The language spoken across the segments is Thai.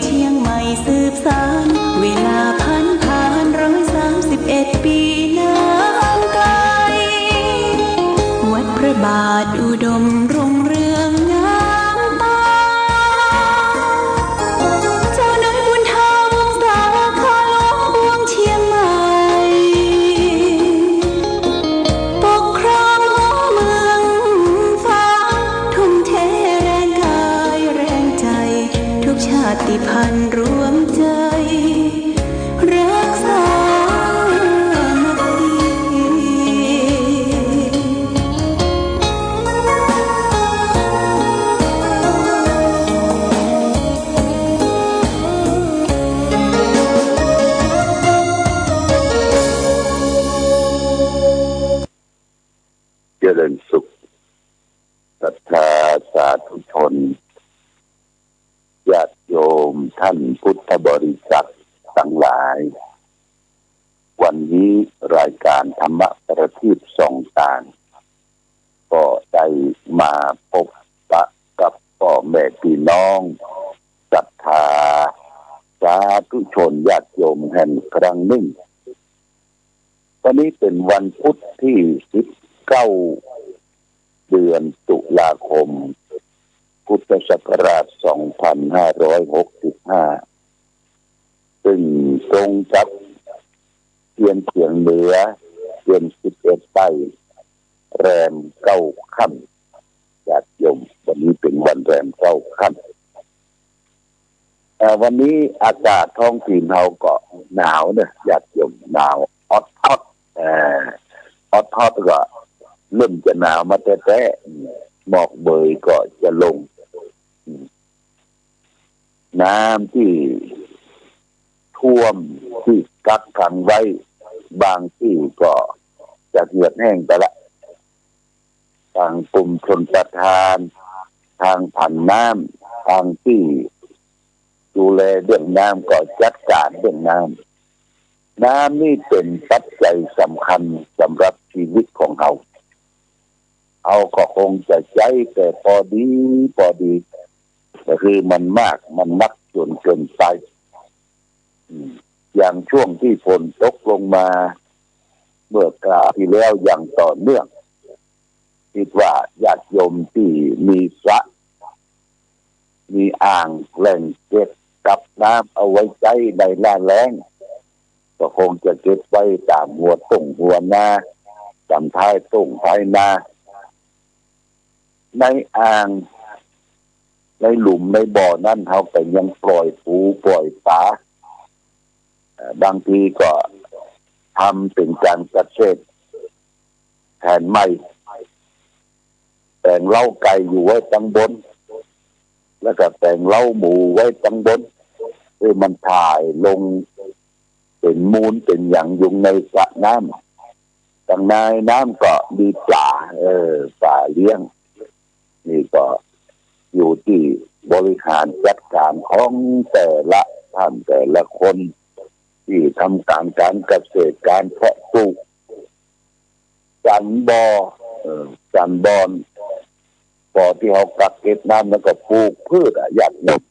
เชียงใหม่สืบสานเวลาผ่าน131 ปีนานไกลวัดพระบาทอุดมรุ่งเรืองงามตาเจ้าน้อยบุญธรรมสาขาหลวงปวงเชียงใหม่ปกครองหัวเมืองฟ้าทุ่มเทแรงกายแรงใจทุกชาติพันธุ์รวมใจรักษาเจริญสุขศรัทธาสาธุชนญาติโยมท่านพุทธบริษัททั้งหลายวันนี้รายการธรรมประทีปส่องต่างก็ได้มาพบปะกับพ่อแม่พี่น้องศรัทธาสาธุชนญาติโยมแห่งครั้งหนึ่งวันนี้เป็นวันพุธที่19 เดือนตุลาคมพุทธศักราช2565ซึ่งตรงกับเทียงเหนือเดือน11 ไปแรม9 ค่ำญาติโยมวันนี้เป็นวันแรม9 ค่ำวันนี้อากาศท้องถิ่นเราก็หนาวเนี่ยญาติโยมหนาวออดทอดก็เริ่มจะหนาวมาแต่หมอกเบยก็จะลงน้ำที่ท่วมที่กักขังไว้บางที่ก็จะเหือดแห้งไปละทางกลุ่มชนประทานทางผ่านน้ำทางที่ดูแลเรื่องน้ำก็จัดการเรื่องน้ำนี่เป็นปัจจัยสำคัญสำหรับชีวิตของเราก็คงจะใช้แต่พอดีก็คือมันมากมันนักจนเกินไปอย่างช่วงที่ฝนตกลงมาเมื่อกราที่แล้วอย่างต่อเนื่องคิดว่าญาติโยมที่มีสระมีอ่างแหล่งเก็บกับน้ำเอาไว้ใช้ในหน้าแล้งก็คงจะเก็บไว้ตามหัวตุ่งหัวนาตามท้ายตุ่งท้ายนาในอ่างในหลุมในบ่อนั่นเขาแต่ยังปล่อยปูปล่อยปลาบางทีก็ทำเป็นการเกษตรแทนไม้แต่งเล้าไก่อยู่ไว้ตั้งบนแล้วก็แต่งเล้าหมูไว้ตั้งบนมันถ่ายลงเป็นมูลเป็นอย่างยุงในสระน้ำตั้งในน้ำก็มีปลาเลี้ยงนี่ก็อยู่ที่บริหารจัดการของแต่ละท่านแต่ละคนที่ทำการเกษตรการเพาะปลูกจันบอนพอที่เขากักเก็บน้ำแล้วก็ปลูกพืชหยัดหยบ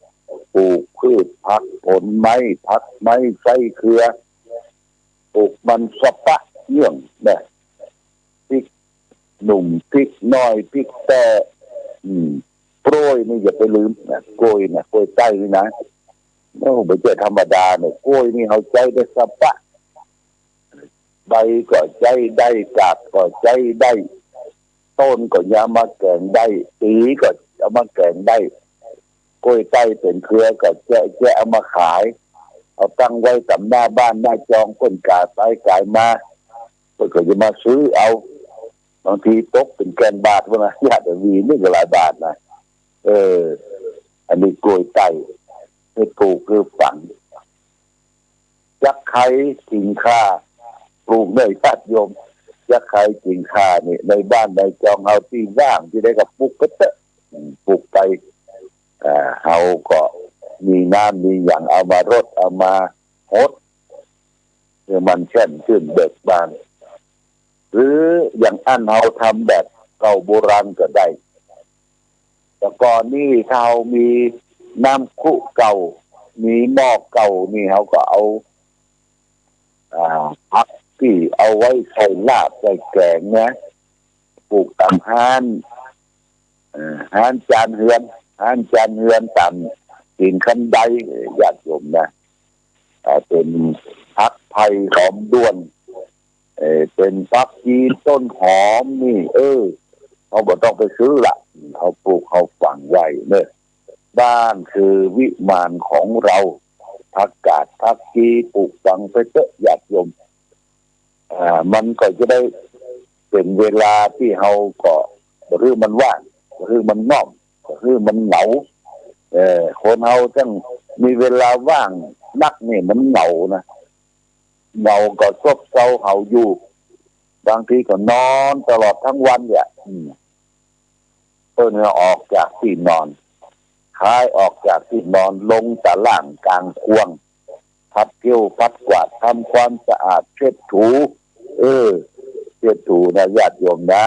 ปลูกพืชผักผลไม้ผักไม้ไส้เครือปลูกมันสะปะเยื่องเนี่ยพริกหนุ่มพริกน้อยพริกแต่โปรยนี่อย่าไปลืมนะกล้วยใต้นี่นะไม่ใช่ธรรมดาเนี่ยกล้วยนี่เขาใจได้สะปะใบก็ใจได้กาบก็ใจได้ต้นก็ยามาแกงได้ตีก็เอามาแกงได้กล้วยใต้เป็นเครือก็แกะเอามาขายเอาตั้งไว้สำหน้าบ้านหน้าจองคนกาไปกายมาคนก็จะมาซื้อเอาบางทีตกเป็นแกนบาทวะนะญาติวีนี่ก็หลายบาทนะอันนี้กล้วยไต้ให้ปลูกคือฝังยักษ์ไข่กิ่งข่าปลูกในญาติโยมยักษ์ไข่กิ่งข่านี่ในบ้านในจองเอาที่ว่างที่ได้กับปลูกก็เตะปลูกไปเขาก็มีน้ำมีอย่างเอามารดเอามาฮดเพื่อมันแช่นขึ้นเบิกบานหรืออย่างอันเขาทำแบบเก่าโบราณก็ได้แต่ก่อนนี่เขามีน้ำคุเก่า มีหม้อเก่านี่เขาก็เอาผักที่เอาไว้ใส่ลาบใส่แกงนะปลูกตามห้านจานเฮือนตามตีนคันไดญาติโยมนะเป็นผักไผ่หอมด้วนเป็นผักชีต้นหอมนี่เขาบ่ต้องไปซื้อละเขาปลูกเขาฝังไว้เนี่ยบ้านคือวิมานของเราผักกาดผักชีปลูกฝังไปเถอะญาติโยมมันก็จะได้เป็นเวลาที่เขาก็หรือมันว่างหรือมันง่อมหรือมันเหงาคนเขาต้องมีเวลาว่างนักนี่มันเหงานะเหงาก็ซบเซาเขาอยู่บางทีก็นอนตลอดทั้งวันเนี่ยเนี่ยออกจากที่นอนคลายออกจากที่นอนลงตะล่างกลางควงพัดเกี่ยวพัดกวาดทำความสะอาดเช็ดถูเช็ดถูนะญาติโยมนะ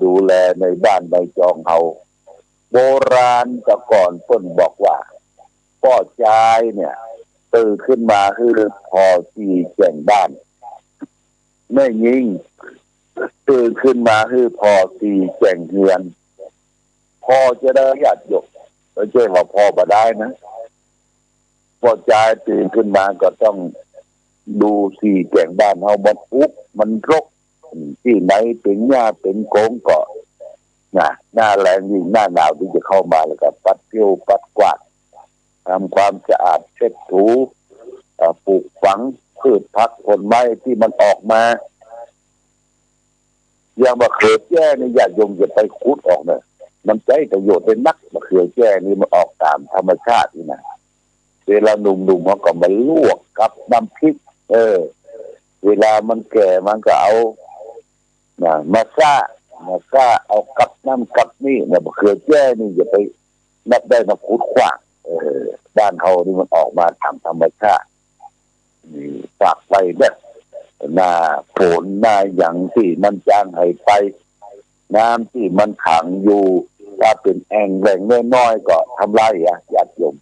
ดูแลในบ้านในจองเฮาโบราณแต่ก่อนเพิ่นบอกว่าพ่อชายเนี่ยตื่นขึ้นมาคือพอที่แจ้งบ้านแม่ยิงตื่นขึ้นมาคือพอที่แจ้งเฮือนพอจะได้ญาติโยมไม่ใช่ว่าพอบ่ได้นะพอชายตื่นขึ้นมาก็ต้องดูสี่แจ้งบ้านเฮามันอุกมันรกที่ไหนเป็นหญ้าเป็นโกงก็หน้าแรงยิ่งหน้าหนาวที่จะเข้ามาแล้วก็ปัดเกี่ยวปัดกวาดทำความสะอาดเช็ดถูปลูกฝังพืชผักผลไม้ที่มันออกมาอย่างมะเขือแจ้นี่ญาติโยมจะไปขุดออกเนี่ยมันใช้ประโยชน์เป็นนักมะเขือแจ้นี่มันออกตามธรรมชาตินี่นะเวลาหนุ่มๆเขาก็มาลวกกับน้ำพริกเวลามันแก่มันก็เอามาซ่าเอากับน้ำกับนี่เนี่ยมะเขือแจ้นี่อย่าไปนับได้มาขุดขวางบ้านเขานี่มันออกมาตามธรรมชาตินี่ฝากไปแบบหน้าฝนหน้าอย่างที่มันจางหายไปน้ำที่มันขังอยู่ถ้าเป็นแอ่งแหล่งน้อยๆก็ทำลายญาติโยม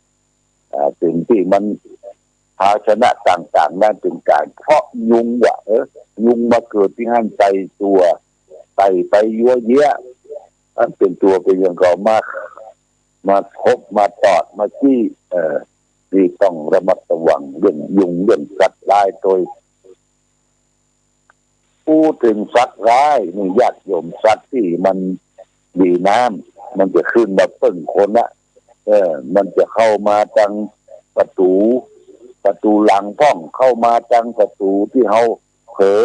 สิ่งที่มันภาชนะต่างๆนั่นเป็นการเพราะยุงยุงมาเกิดที่ห้างใจตัวไปยั่วเยี้ยอันเป็นตัวเป็นอย่างก็มาทบมาตอดมาจี้ที่ต้องระมัดระวังเรื่องยุงเรื่องสัตว์ร้ายโดยพูดถึงสัตว์ร้ายนี่ญาติโยมสัตว์ที่มันดีน้ำมันจะขึ้นมาปึ้งคนละมันจะเข้ามาทางประตูหลังห้องเข้ามาทางประตูที่เฮาเผลอ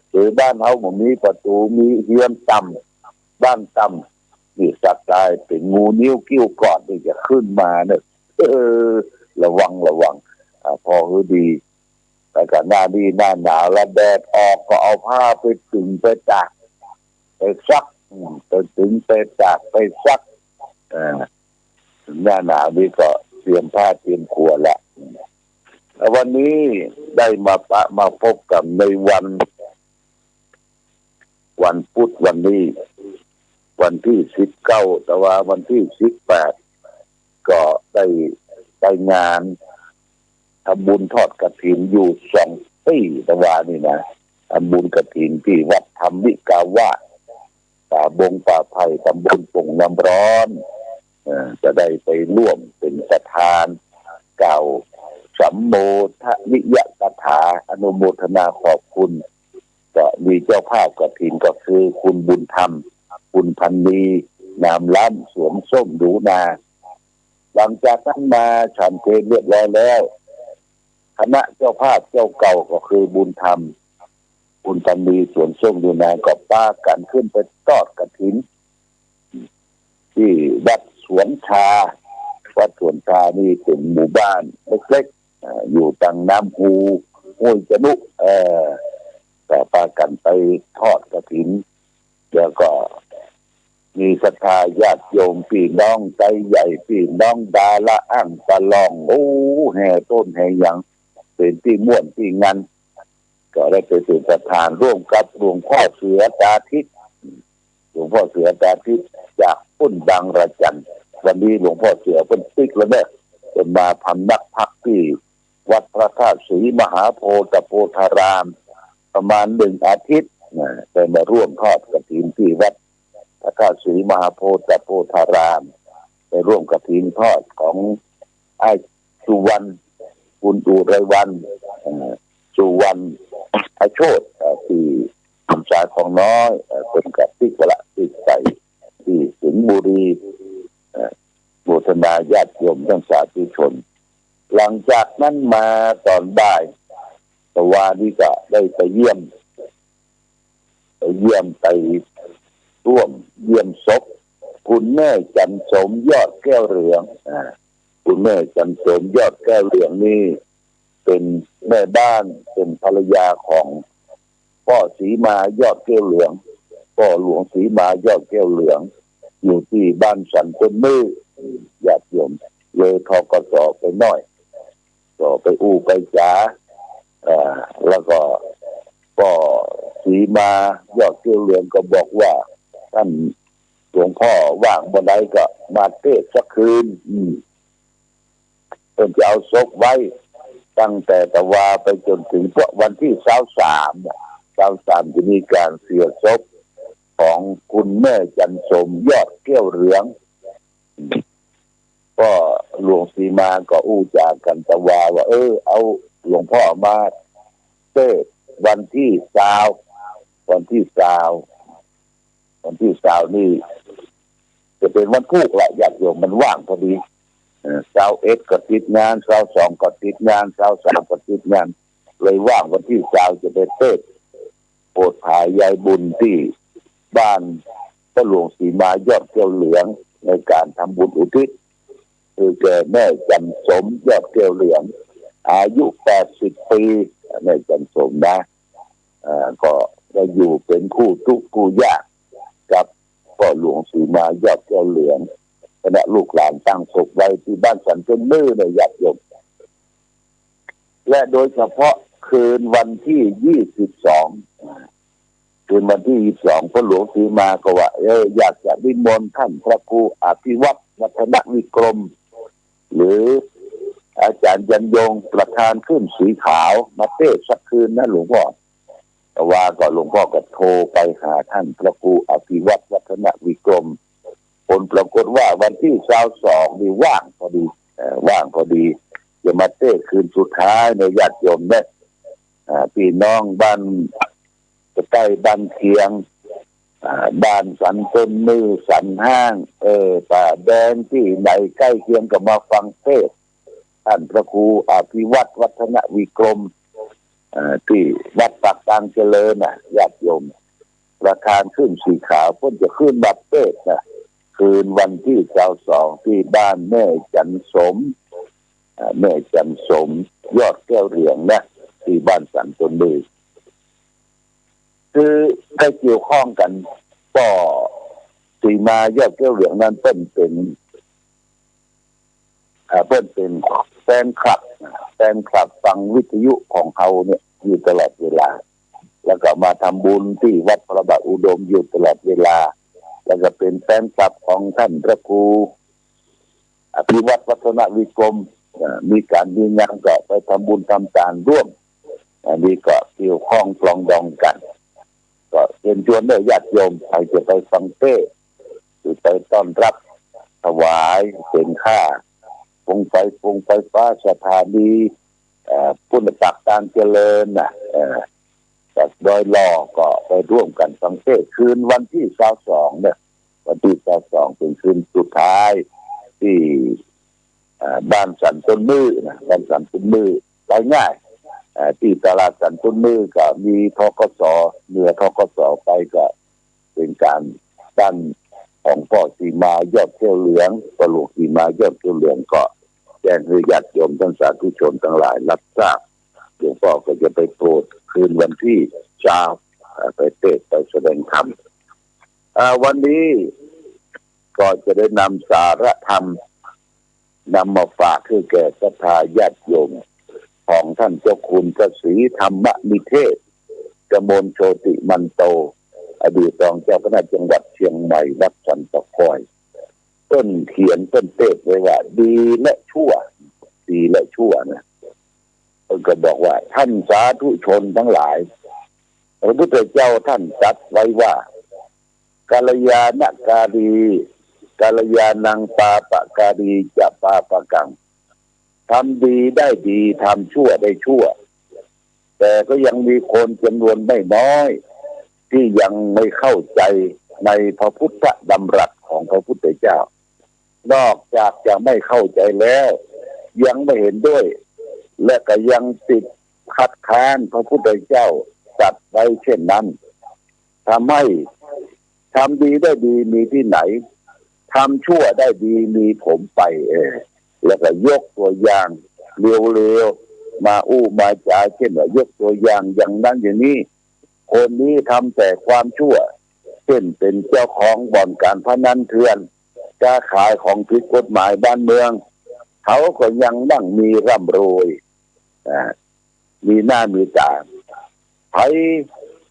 หรือบ้านเฮาบ่มีประตูมีเฮือนต่ำบ้านต่ำนี่สัตว์ตายเป็นงูนิ้วกิ้วกอดนี่จะขึ้นมาเนี่ยระวังพอคือดีแต่ก็หน้าดีหน้าหนาวแล้วแดดออกก็เอาผ้าไปตึงไปตากไปซักไปตึงไปตากไปซักหน้าหนาวนี่ก็เตรียมผ้าเตรียมครัวแล้ววันนี้ได้มาพบกับในวันพุธวันนี้วันที่19แต่ว่าวันที่18ก็ได้งานทำบุญทอดกฐินอยู่2 ปีแต่ว่านี่นะทำบุญกฐินที่วัดธรรมิกาวาสป่าบงป่าไผ่ตำบลปงน้ำร้อนจะได้ไปร่วมเป็นประธานกล่าวสัมโมทนิยกถาอนุโมทนาขอบคุณก็มีเจ้าภาพกฐินก็คือคุณบุญธรรมคุณพันนีนามล้ำสวมส้มดูนาหลังจากนั้นมาฉันเพลเรียบร้อยแล้วคณะเจ้าภาพเจ้าเก่าก็คือบุญธรรมคุณพันนีสวมส้มดูนาก็ป้ากันขึ้นไปทอดกฐินที่วัดสวนชานี่เป็นหมู่บ้านเล็กๆอยู่ตังน้ำหูห้วยจนุแต่ป้ากันไปทอดกฐินแล้วก็มีศรัทธาญาติโยมพี่น้องใจใหญ่พี่น้องดาละอ่างตะลองแห่ต้นแห่หยังเป็นที่ม่วนที่งานก็ได้ไปเป็นประธานร่วมกับหลวงพ่อเสือตาทิพย์จากพุ่นบางระจันวันนี้หลวงพ่อเสือเป็นติ๊กแล้วเนี่ยไป เป็นมาพำนักพักที่วัดพระธาตุศรีมหาโพธิโพธารามประมาณ1 อาทิตย์ได้มาร่วมทอดกฐินที่วัดพระธาตุศรีมหาโพธิโพธารามไปร่วมกฐินทอดของไอ้สุวรรณบุญอุไรวันสุวรรณอโชติที่ทำสายของน้อยเป็นกับที่กระติกใส่ที่สิงห์บุรีโมทนาญาติโยมทั้งสาธุชนหลังจากนั้นมาตอนบ่ายตะวันนี้ก็ได้ไปเยี่ยมไปร่วมเยี่ยมศพคุณแม่จันสมยอดแก้วเหลืองคุณแม่จันสมยอดแก้วเหลืองนี่เป็นแม่บ้านเป็นภรรยาของพ่อศรีมายอดแก้วเหลืองพ่อหลวงศรีมายอดแก้วเหลืองอยู่ที่บ้านสันต้นมือญาติโยมเลยทกสไปหน่อยก็ไปไปจ๋าแล้วก็พ่อศรีมายอดแก้วเหลืองก็บอกว่าท่านหลวงพ่อว่างวันใดก็มาเทศสักคืนเป็นจะเอาศพไว้ตั้งแต่ตะวาไปจนถึงวันที่23จะมีการเสียศพของคุณแม่จันสมยอดแก้วเหลืองก็หลวงศรีมาก็จากกันตะวาว่าเอาหลวงพ่อมาเทศวันที่20นี่จะเป็นวันพุธละญาติโยมมันว่างพอดี21ก็ติดงาน22ก็ติดงาน23ก็ติดงานเลยว่างวันที่20จะไปเทศโปรดถ่ายยายบุญที่บ้านพระหลวงศรีมายอดแก้วเหลืองในการทำบุญอุทิศคือแก่แม่จันสมยอดแก้วเหลืองอายุ80 ปีแม่จันสมนะก็ได้อยู่เป็นคู่ทุกข์คู่ยากกับพ่อหลวงศรีมายอดแก้วเหลืองคณะลูกหลานตั้งศพไว้ที่บ้านสันต้นมือในญาติโยมและโดยเฉพาะคืนวันที่22คืนวันที่22พ่อหลวงศรีมาก็ว่าอยากจะนิมนต์ท่านพระครูอภิวัตรวัฒนวิกรมหรืออาจารย์ยันยงประธานขึ้นสีขาวมาเทศสักคืนนะหลวงพ่อแต่ว่าก็หลวงพ่อก็โทรไปหาท่านพระครูอภิวัตรวัฒนวิกรมผลปรากฏว่าวันที่22นี่ว่างพอดีจะมาเทศคืนสุดท้ายในญาติโยมเนี่ยพี่น้องบ้านใกล้บ้านเคียงบ้านสันต้นมือสันห้างป่าแดงที่ไหนใกล้เคียงก็มาฟังเทศท่านพระครูอภิวัตรวัฒนวิกรมที่วัดปากกลางเจริญญาติโยมประธานขึ้นสีขาวเพิ่นจะขึ้นบัดเทศคืนวันที่22ที่บ้านแม่จันสมยอดแก้วเหลืองนะที่บ้านสันต้นมือคือได้เกี่ยวข้องกันก็ศรีมายอดแก้วเหลืองนั้นเป็นแฟนคลับฟังวิทยุของเขาเนี่ยอยู่ตลอดเวลาแล้วก็มาทำบุญที่วัดพระบาทอุดมอยู่ตลอดเวลาแล้วก็เป็นแฟนคลับของท่านพระครูอภิวัตรวัฒนวิกรมมีการมีงานก็ไปทำบุญทำทานร่วมอันนี้ก็เกี่ยวข้องปลองดองกันก็เชิญชวนได้ญาติโยมใครจะไปฟังเทศน์หรือไปต้อนรับถวายเป็นค่าโครงไฟฟ้าสถานีพุทธจักรการเจริญจากดอยหล่อก็ไปร่วมกันฟังเทศน์คืนวันที่22เนี่ยวันที่22เป็นคืนสุดท้ายที่บ้านสันต้นมือบ้านสันต้นมือง่ายที่ตลาดสันต้นมือก็มีทกสเหนือทกสไปก็เป็นการตั้งของพ่อศรีมายอดแก้วเหลืองพ่อหลวงศรีมายอดแก้วเหลืองก็แจ้งให้ญาติโยมท่านสาธุชนทั้งหลายรับทราบหลวงพ่อก็จะไปโปรดคืนวันที่ไปเทศน์ไปแสดงธรรมวันนี้ก็จะได้นำสาระธรรมนำมาฝากให้แก่ศรัทธาญาติโยมของท่านเจ้าคุณพระศรีธรรมนิเทศกมลโชติมันโตอดีตรองเจ้าคณะจังหวัดเชียงใหม่วัดสันตะคอยต้นเขียนต้นเทศไว้ว่าดีและชั่ว ดีและชั่วนะก็บอกว่าท่านสาธุชนทั้งหลายพระพุทธเจ้าท่านตรัสไว้ว่ากัลยาณการีกัลยาณังปาปะการีจะปาปะกังทำดีได้ดีทำชั่วได้ชั่วแต่ก็ยังมีคนจำนวนไม่น้อยที่ยังไม่เข้าใจในพระพุทธดำรัสของพระพุทธเจ้านอกจากจะไม่เข้าใจแล้วยังไม่เห็นด้วยและก็ยังติดคัดค้านพระพุทธเจ้าตรัสไว้เช่นนั้นทำให้ทำดีได้ดีมีที่ไหนทำชั่วได้ดีมีผมไปแล้วก็ยกตัวอย่างเร็วๆมามาจาเช่นว่ายกตัวอย่างอย่างนั้นอย่างนี้คนนี้ทำแต่ความชั่วเช่นเป็นเจ้าของบ่อนการพนันเถื่อนค้าขายของผิดกฎหมายบ้านเมืองเขาก็ยังนั่งมีร่ำรวยมีหน้ามีตาใคร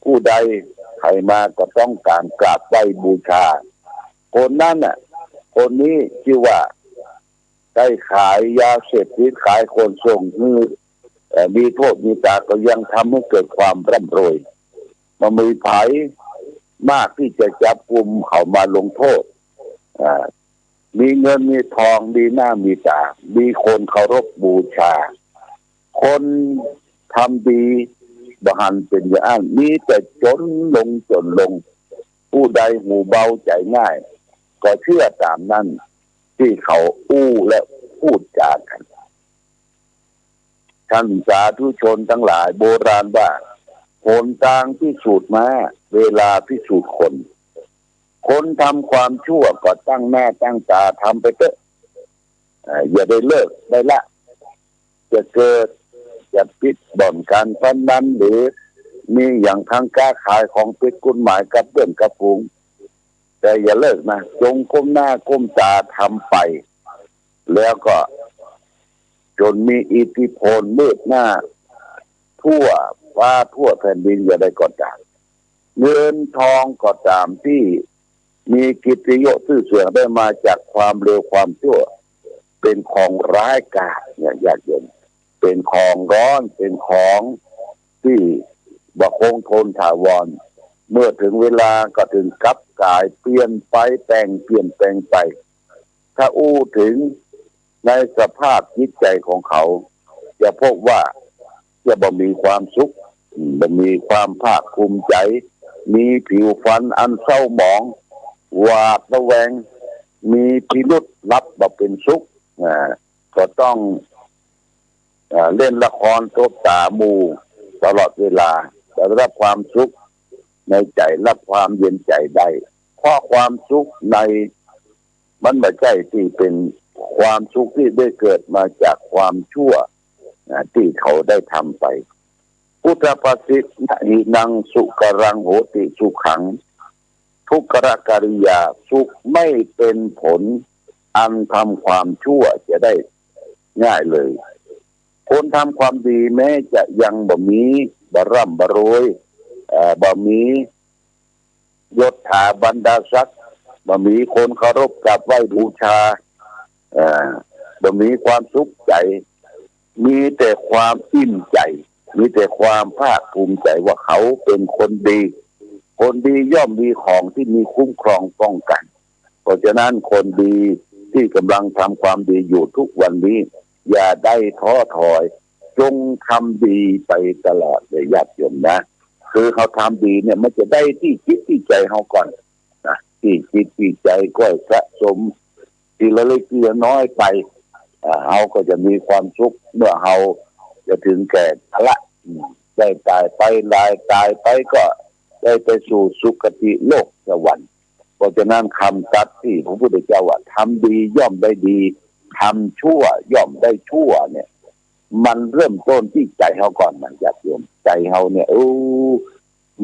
ผู้ใดใครมาก็ต้องการกราบไหว้บูชาคนนั้นน่ะคนนี้ชื่อว่าได้ขายยาเสพติดขายคนส่งมีโทษมีตาก็ยังทำให้เกิดความร่ำรวยมันมีไผ่มากที่จะจับกุมเขามาลงโทษมีเงินมีทองมีหน้ามีตามีคนเคารพบูชาคนทำดีบหันเป็นอย่างนี้แต่จนลงผู้ใดหูเบาใจง่ายก็เชื่อตามนั้นที่เขาและพูดจากันท่านสาธุชนทั้งหลายโบราณว่าหนทางพิสูจน์มาเวลาพิสูจน์คนทำความชั่วก็ตั้งหน้าตั้งตาทำไปเถอะอย่าได้เลิกได้ละจะเกิดจะปิดบ่อนการพนันหรือมีอย่างทางค้าขายของผิดกฎหมายกับเพื่อนกับฝูงแต่อย่าเลิกนะจงก้มหน้าก้มตาทำไปแล้วก็จนมีอิทธิพลมืดหน้าทั่วฟ้าทั่วแผ่นดินอย่าได้กดดันเงินทองก็ตามที่มีกิตติยศชื่อเสียงได้มาจากความเร็วความชั่วเป็นของร้ายกาจเนี่ยญาติโยมเป็นของร้อนเป็นของที่บ่คงทนถาวรเมื่อถึงเวลาก็ถึงกับกายเปลี่ยนไปเปลี่ยนแปลงไปถ้าถึงในสภาพจิตใจของเขาจะพบว่าจะบ่มีความสุขบ่มีความภาคภูมิใจมีผิวพรรณอันเศร้าหมองหวาดระแวงมีพิรุษลับบ่เป็นสุขก็ต้องเล่นละครทบตาหมู่ตลอดเวลาแต่รับความสุขในใจรับความเย็นใจได้เพราะความสุขในมันไม่ใช่ที่เป็นความสุขที่ได้เกิดมาจากความชั่วที่เขาได้ทำไปพุทธภาษิตหินังสุกรังโหติสุขังทุกขกริยาสุขไม่เป็นผลอันทำความชั่วจะได้ง่ายเลยคนทำความดีแม้จะยังบ่มีบ่ร่ำบ่รวยบ่มียศถาบรรดาศักดิ์บ่มีคนเคารพกราบไหว้บูชาบ่มีความสุขใจมีแต่ความอิ่มใจมีแต่ความภาคภูมิใจว่าเขาเป็นคนดีคนดีย่อมมีของที่มีคุ้มครองป้องกันเพราะฉะนั้นคนดีที่กำลังทำความดีอยู่ทุกวันนี้อย่าได้ท้อถอยจงทำดีไปตลอดเลยญาติโยมนะคือเขาทำดีเนี่ยมันจะได้ที่จิตที่ใจเขาก่อนนะที่จิตที่ใจก็สะสมทีละเล็กทีละน้อยไปเขาก็จะมีความสุขเมื่อเขาจะถึงแก่ชราได้ตายไปตายไปก็ได้ไปสู่สุคติโลกสวรรค์เพราะฉะนั้นคำตัดที่พระพุทธเจ้าว่าทำดีย่อมได้ดีทำชั่วย่อมได้ชั่วเนี่ยมันเริ่มต้นที่ใจเขาก่อนมันญาติโยมใจเขาเนี่ย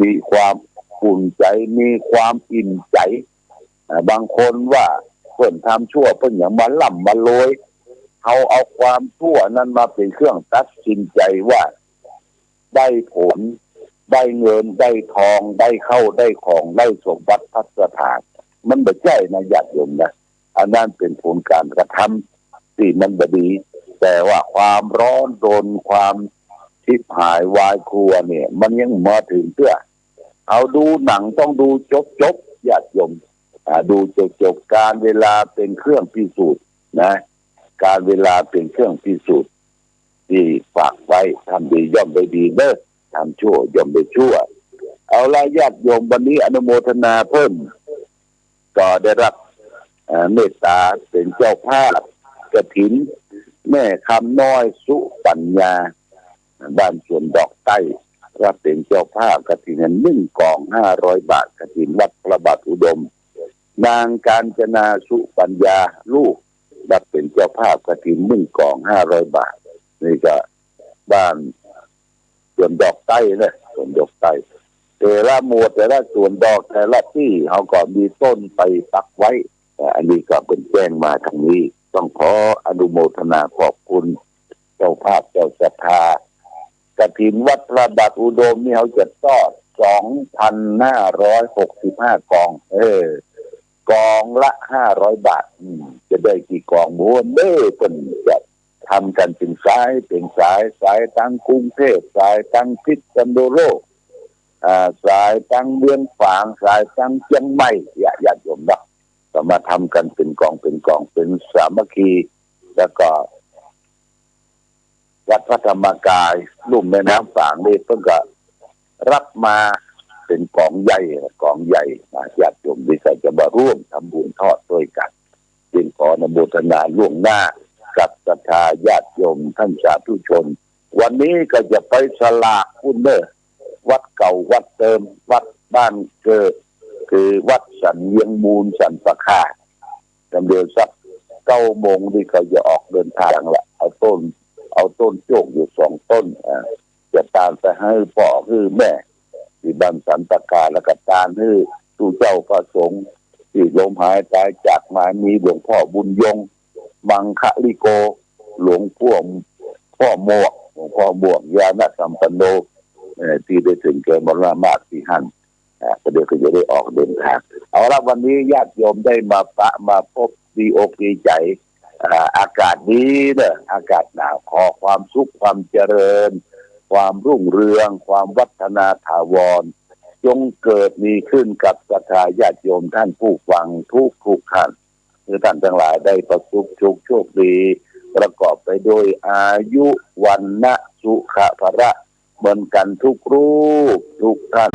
มีความอุ่นใจมีความอิ่มใจบางคนว่าเพิ่นทำชั่วเพิ่นอย่างมาล่ำมาโรยเขาเอาความชั่วนั้นมาเป็นเครื่องตัดสินใจว่าได้ผลได้เงินได้ทองได้เข้าได้ของได้สมบัติพัสถานมันไม่ใช่นะญาติโยมนะอันนั้นเป็นผลการกระทำที่มันบดี แต่ว่าความร้อนรนความชิบหายวายครัวเนี่ยมันยังมาถึงเพื่อเอาดูหนังต้องดูจบญาติโยมดูจบการเวลาเป็นเครื่องพิสูจน์นะการเวลาเป็นเครื่องพิสูจน์ที่ฝากไว้ทำดีย่อมได้ดีเด้อทำชั่วย่อมได้ชั่วเอาละญาติโยมวันนี้อนุโมทนาเพิ่มก็ได้รับเมตตาเป็นเจ้าภาพกฐินแม่คำน้อยสุปัญญาบ้านสวนดอกใต้รับเป็นเจ้าภาพกฐิน1 กอง500 บาทกฐินวัดพระบาทอุดมนางกาญจนาสุปัญญาลูกรับเป็นเจ้าภาพกฐิน1 กอง500 บาทนี่ก็บ้านสวนดอกใต้นะสวนดอกใต้แต่ละหมวดแต่ละสวนดอกแต่ละที่เขาก็มีต้นไปปักไว้อันนี้ก็เป็นแจ้งมาทางนี้ต้องขออนุโมทนาขอบคุณเจ้าภาพเจ้าศรัทธากฐินวัดพระบาทอุดมนี่เขาจะทอด 2,565 กองกองละ500 บาทจะได้กี่กองม้วนเป็นจะทำกันเป็นสายตั้งกรุงเทพสายตั้งพิษณุโลกสายตั้งเมืองฝางสายตั้งเชียงใหม่ญาติโยมนะก็มาทำกันเป็นกองเป็นสามัคคีแล้วก็วัดพระธรรมกายลุ่มแม่น้ำฝางนี่เพิ่งก็รับมาเป็นกองใหญ่ญาติโยมที่จะมาร่วมทำบุญทอดด้วยกันจึงขออนุโมทนาล่วงหน้ากับศรัทธาญาติโยมท่านสาธุชนวันนี้ก็จะไปสลากคุณเด้อวัดเก่าวัดเดิมวัดบ้านเกิดคือวัดสันเวียงมูลสันปะค่าจำเดือนสัก9 โมงนี่ก็จะออกเดินทางละเอาต้นโจกอยู่2 ต้นจะตามไปให้พ่อคือแม่ที่บ้านสันปะค่าแล้วก็ตามให้ตู้เจ้าประสงค์ที่ลมหายตายจากมามีหลวงพ่อบุญยงมังคะลิโกหลวงพ่อหมวกญาณสัมปันโนที่ได้ถึงเกิดมรณภาพที่หั่นประเดี๋ยวก็จะได้ออกเดินทางเอาละวันนี้ญาติโยมได้มาพบดีอกดีใจอากาศดีเนอะอากาศหนาวขอความสุขความเจริญความรุ่งเรืองความวัฒนาถาวรจงเกิดมีขึ้นกับศรัทธาญาติโยมท่านผู้ฟังทุกท่านคือท่านทั้งหลายได้ประสบโชคดีประกอบไปด้วยอายุวันนะสุขภระเหมือนกันทุกรูปทุกท่าน